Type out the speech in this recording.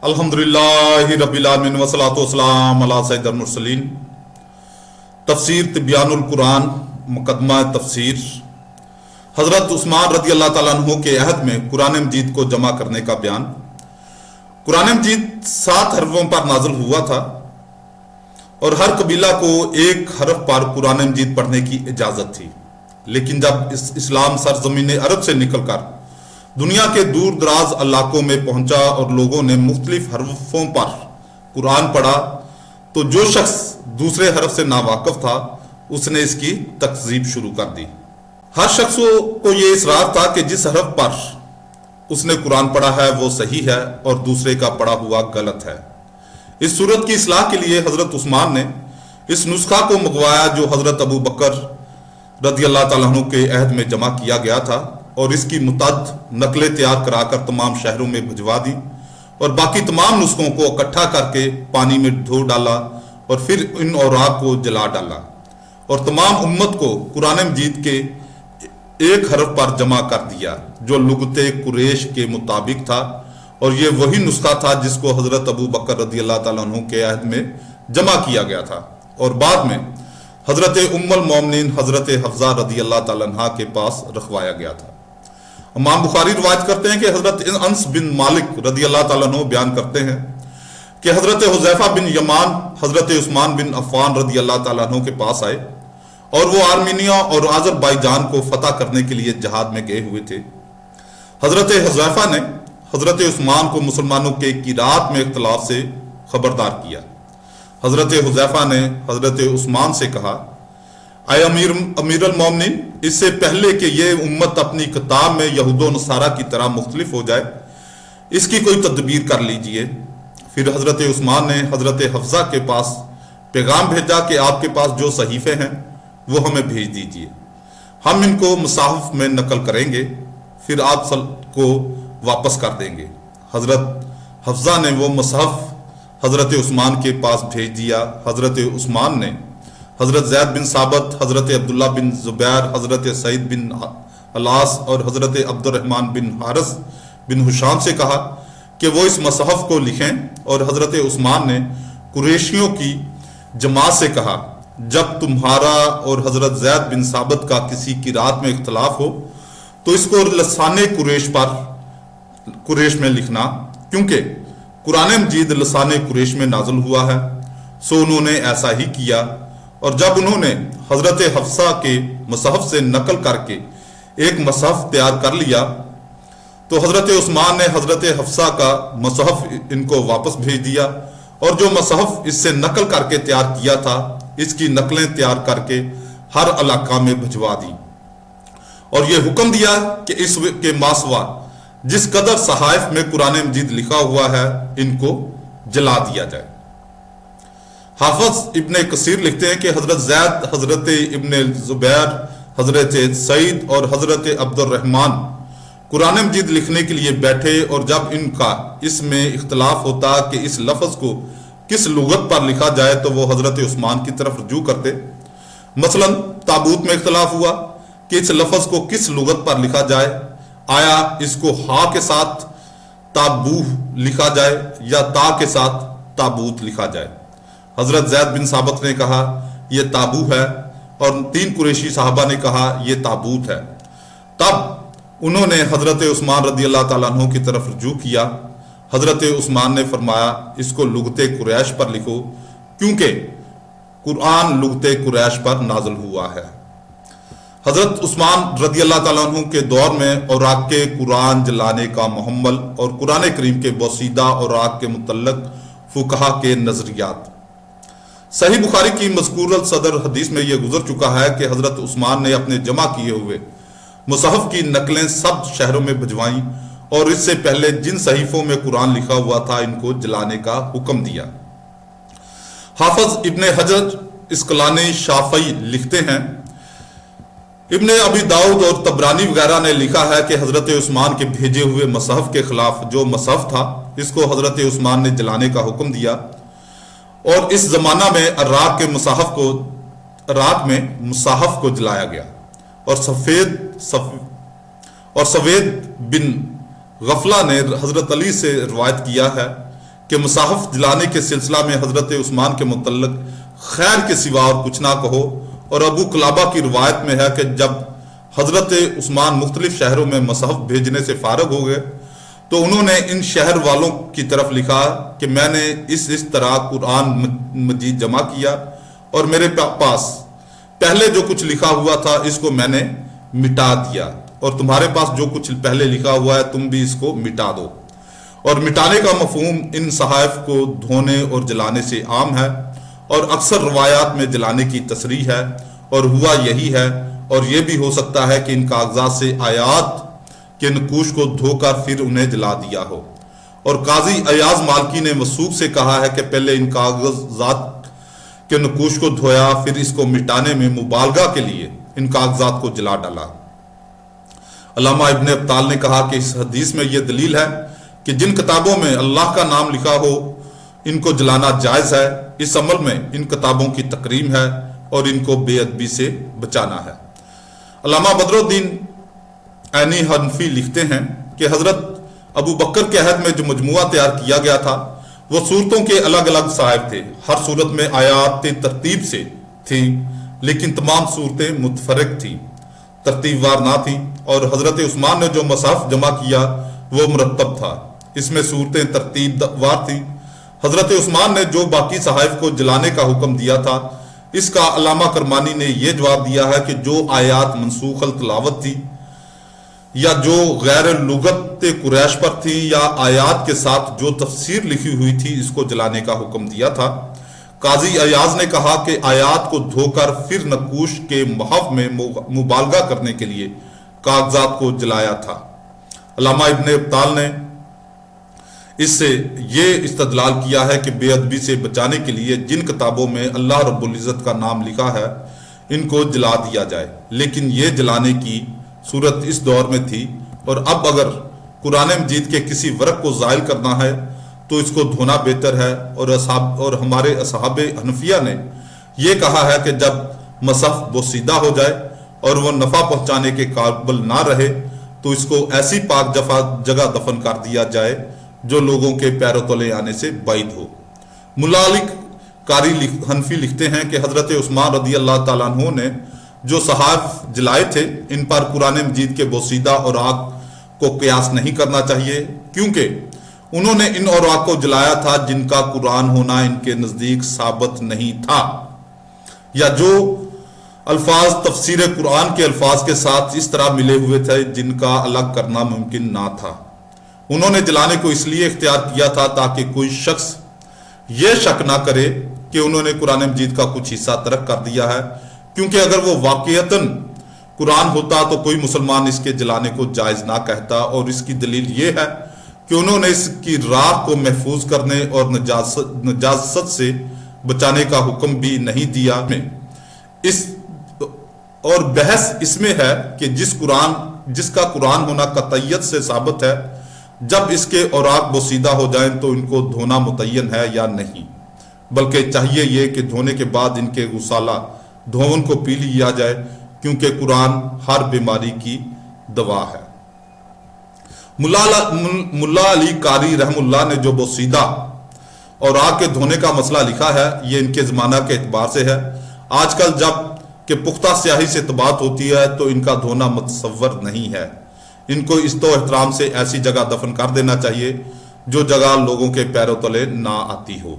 الحمدللہ رب العالمین والصلاۃ والسلام علی سید المرسلین۔ تفسیر تبیان القرآن، مقدمہ تفسیر۔ حضرت عثمان رضی اللہ تعالیٰ عنہ کے عہد میں قرآن مجید کو جمع کرنے کا بیان۔ قرآن مجید 7 حرفوں پر نازل ہوا تھا اور ہر قبیلہ کو ایک حرف پر قرآن مجید پڑھنے کی اجازت تھی، لیکن جب اسلام سرزمین عرب سے نکل کر دنیا کے دور دراز علاقوں میں پہنچا اور لوگوں نے مختلف حرفوں پر قرآن پڑھا تو جو شخص دوسرے حرف سے ناواقف تھا اس نے اس کی تکذیب شروع کر دی۔ ہر شخص کو یہ اصرار تھا کہ جس حرف پر اس نے قرآن پڑھا ہے وہ صحیح ہے اور دوسرے کا پڑھا ہوا غلط ہے۔ اس صورت کی اصلاح کے لیے حضرت عثمان نے اس نسخہ کو منگوایا جو حضرت ابو بکر رضی اللہ تعالیٰ عنہ کے عہد میں جمع کیا گیا تھا، اور اس کی متعدد نقلیں تیار کرا کر تمام شہروں میں بھجوا دی اور باقی تمام نسخوں کو اکٹھا کر کے پانی میں دھو ڈالا اور پھر ان اوراق کو جلا ڈالا اور تمام امت کو قرآن مجید کے ایک حرف پر جمع کر دیا جو لغت قریش کے مطابق تھا، اور یہ وہی نسخہ تھا جس کو حضرت ابو بکر رضی اللہ تعالیٰ عنہ کے عہد میں جمع کیا گیا تھا اور بعد میں حضرت ام المومنین حضرت حفصہ رضی اللہ تعالیٰ عنہ کے پاس رکھوایا گیا تھا۔ امام بخاری روایت کرتے ہیں کہ حضرت انس بن مالک رضی اللہ تعالیٰ عنہ بیان کرتے ہیں کہ حضرت حذیفہ بن یمان حضرت عثمان بن عفان رضی اللہ تعالیٰ عنہ کے پاس آئے اور وہ آرمینیا اور آذربائیجان کو فتح کرنے کے لیے جہاد میں گئے ہوئے تھے۔ حضرت حذیفہ نے حضرت عثمان کو مسلمانوں کے قرات میں اختلاف سے خبردار کیا۔ حضرت حذیفہ نے حضرت عثمان سے کہا، اے امیر المومنین، اس سے پہلے کہ یہ امت اپنی کتاب میں یہود و نصارہ کی طرح مختلف ہو جائے اس کی کوئی تدبیر کر لیجئے۔ پھر حضرت عثمان نے حضرت حفصہ کے پاس پیغام بھیجا کہ آپ کے پاس جو صحیفے ہیں وہ ہمیں بھیج دیجئے، ہم ان کو مصاحف میں نقل کریں گے، پھر آپ کو واپس کر دیں گے۔ حضرت حفصہ نے وہ مصحف حضرت عثمان کے پاس بھیج دیا۔ حضرت عثمان نے حضرت زید بن ثابت، حضرت عبداللہ بن زبیر، حضرت سعید بن الاس اور حضرت عبد الرحمن بن حارث بن ہشام سے کہا کہ وہ اس مصحف کو لکھیں، اور حضرت عثمان نے قریشیوں کی جماعت سے کہا، جب تمہارا اور حضرت زید بن ثابت کا کسی قرات میں اختلاف ہو تو اس کو لسان قریش میں لکھنا، کیونکہ قرآن مجید لسان قریش میں نازل ہوا ہے۔ سو انہوں نے ایسا ہی کیا، اور جب انہوں نے حضرت حفصہ کے مصحف سے نقل کر کے ایک مصحف تیار کر لیا تو حضرت عثمان نے حضرت حفصہ کا مصحف ان کو واپس بھیج دیا، اور جو مصحف اس سے نقل کر کے تیار کیا تھا اس کی نقلیں تیار کر کے ہر علاقہ میں بھجوا دی، اور یہ حکم دیا کہ اس کے ماسوا جس قدر صحائف میں قرآن مجید لکھا ہوا ہے ان کو جلا دیا جائے۔ حافظ ابن کثیر لکھتے ہیں کہ حضرت زید، حضرت ابن زبیر، حضرت سعید اور حضرت عبد الرحمن قرآن مجید لکھنے کے لیے بیٹھے، اور جب ان کا اس میں اختلاف ہوتا کہ اس لفظ کو کس لغت پر لکھا جائے تو وہ حضرت عثمان کی طرف رجوع کرتے۔ مثلا تابوت میں اختلاف ہوا کہ اس لفظ کو کس لغت پر لکھا جائے، آیا اس کو ہا کے ساتھ تابوہ لکھا جائے یا تا کے ساتھ تابوت لکھا جائے۔ حضرت زید بن ثابت نے کہا یہ تابو ہے، اور 3 قریشی صحابہ نے کہا یہ تابوت ہے۔ تب انہوں نے حضرت عثمان رضی اللہ تعالیٰ عنہ کی طرف رجوع کیا۔ حضرت عثمان نے فرمایا اس کو لغت قریش پر لکھو، کیونکہ قرآن لغت قریش پر نازل ہوا ہے۔ حضرت عثمان رضی اللہ تعالیٰ عنہ کے دور میں اوراق قرآن جلانے کا محمل اور قرآن کریم کے بوسیدہ اوراق کے متعلق فقہا کے نظریات۔ صحیح بخاری کی مذکور الصدر حدیث میں یہ گزر چکا ہے کہ حضرت عثمان نے اپنے جمع کیے ہوئے مصحف کی نقلیں سب شہروں میں بھجوائیں، اور اس سے پہلے جن صحیفوں میں قرآن لکھا ہوا تھا ان کو جلانے کا حکم دیا۔ حافظ ابن حجر اسقلانی شافعی لکھتے ہیں، ابن ابی داؤد اور طبرانی وغیرہ نے لکھا ہے کہ حضرت عثمان کے بھیجے ہوئے مصحف کے خلاف جو مصحف تھا اس کو حضرت عثمان نے جلانے کا حکم دیا، اور اس زمانہ میں عراق میں مصحف کو جلایا گیا، اور سوید بن غفلہ نے حضرت علی سے روایت کیا ہے کہ مصحف جلانے کے سلسلہ میں حضرت عثمان کے متعلق خیر کے سوا اور کچھ نہ کہو۔ اور ابو قلابہ کی روایت میں ہے کہ جب حضرت عثمان مختلف شہروں میں مصحف بھیجنے سے فارغ ہو گئے تو انہوں نے ان شہر والوں کی طرف لکھا کہ میں نے اس طرح قرآن مجید جمع کیا اور میرے پاس پہلے جو کچھ لکھا ہوا تھا اس کو میں نے مٹا دیا، اور تمہارے پاس جو کچھ پہلے لکھا ہوا ہے تم بھی اس کو مٹا دو۔ اور مٹانے کا مفہوم ان صحائف کو دھونے اور جلانے سے عام ہے، اور اکثر روایات میں جلانے کی تصریح ہے، اور ہوا یہی ہے۔ اور یہ بھی ہو سکتا ہے کہ ان کاغذات سے آیات کے نقوش کو دھو کر پھر انہیں جلا دیا ہو۔ اور قاضی ایاز مالکی نے وثوق سے کہا ہے کہ پہلے ان کاغذات کے نقوش کو دھویا، پھر اس کو مٹانے میں مبالغہ کے لیے ان کاغذات کو جلا ڈالا۔ علامہ ابن ابطال نے کہا کہ اس حدیث میں یہ دلیل ہے کہ جن کتابوں میں اللہ کا نام لکھا ہو ان کو جلانا جائز ہے۔ اس عمل میں ان کتابوں کی تکریم ہے اور ان کو بے ادبی سے بچانا ہے۔ علامہ بدر الدین عینی حنفی لکھتے ہیں کہ حضرت ابو بکر کے عہد میں جو مجموعہ تیار کیا گیا تھا وہ صورتوں کے الگ الگ صحائف تھے۔ ہر صورت میں آیات ترتیب سے تھیں، لیکن تمام صورتیں متفرق تھیں، ترتیب وار نہ تھیں۔ اور حضرت عثمان نے جو مصحف جمع کیا وہ مرتب تھا، اس میں صورتیں ترتیب وار تھیں۔ حضرت عثمان نے جو باقی صحائف کو جلانے کا حکم دیا تھا، اس کا علامہ کرمانی نے یہ جواب دیا ہے کہ جو آیات منسوخ التلاوت تھی یا جو غیر لغت قریش پر تھی یا آیات کے ساتھ جو تفسیر لکھی ہوئی تھی اس کو جلانے کا حکم دیا تھا۔ قاضی ایاز نے کہا کہ آیات کو دھو کر پھر نقوش کے محو میں مبالغہ کرنے کے لیے کاغذات کو جلایا تھا۔ علامہ ابن ابطال نے اس سے یہ استدلال کیا ہے کہ بے ادبی سے بچانے کے لیے جن کتابوں میں اللہ رب العزت کا نام لکھا ہے ان کو جلا دیا جائے، لیکن یہ جلانے کی صورت اس دور میں تھی، اور اب اگر قرآن مجید کے کسی ورق کو زائل کرنا ہے تو اس کو دھونا بہتر ہے۔ اور ہمارے اصحاب حنفیہ نے یہ کہا ہے کہ جب مصحف بوسیدہ ہو جائے اور وہ نفع پہنچانے کے قابل نہ رہے تو اس کو ایسی پاک جگہ دفن کر دیا جائے جو لوگوں کے پیروں تلے آنے سے بعید ہو۔ ملا علی قاری حنفی لکھتے ہیں کہ حضرت عثمان رضی اللہ تعالیٰ عنہ نے جو صحائف جلائے تھے ان پر قرآن مجید کے بوسیدہ اوراق کو قیاس نہیں کرنا چاہیے، کیونکہ انہوں نے ان اوراق کو جلایا تھا جن کا قرآن ہونا ان کے نزدیک ثابت نہیں تھا، یا جو الفاظ تفسیر قرآن کے الفاظ کے ساتھ اس طرح ملے ہوئے تھے جن کا الگ کرنا ممکن نہ تھا۔ انہوں نے جلانے کو اس لیے اختیار کیا تھا تاکہ کوئی شخص یہ شک نہ کرے کہ انہوں نے قرآن مجید کا کچھ حصہ ترک کر دیا ہے، کیونکہ اگر وہ واقعتاً قرآن ہوتا تو کوئی مسلمان اس کے جلانے کو جائز نہ کہتا۔ اور اس کی دلیل یہ ہے کہ انہوں نے اس کی راہ کو محفوظ کرنے اور نجاست سے بچانے کا حکم بھی نہیں دیا۔ اور بحث اس میں ہے کہ جس کا قرآن ہونا قطعیت سے ثابت ہے، جب اس کے اوراق بوسیدہ ہو جائیں تو ان کو دھونا متعین ہے یا نہیں، بلکہ چاہیے یہ کہ دھونے کے بعد ان کے غسالہ دھون کو پی لیا جائے، کیونکہ قرآن ہر بیماری کی دوا ہے۔ ملا علی قاری رحم اللہ نے جو بوسیدہ اوراق کے دھونے کا مسئلہ لکھا ہے یہ ان کے زمانہ کے اعتبار سے ہے۔ آج کل جب کہ پختہ سیاہی سے طباعت ہوتی ہے تو ان کا دھونا متصور نہیں ہے۔ ان کو عزت و احترام سے ایسی جگہ دفن کر دینا چاہیے جو جگہ لوگوں کے پیروں تلے نہ آتی ہو۔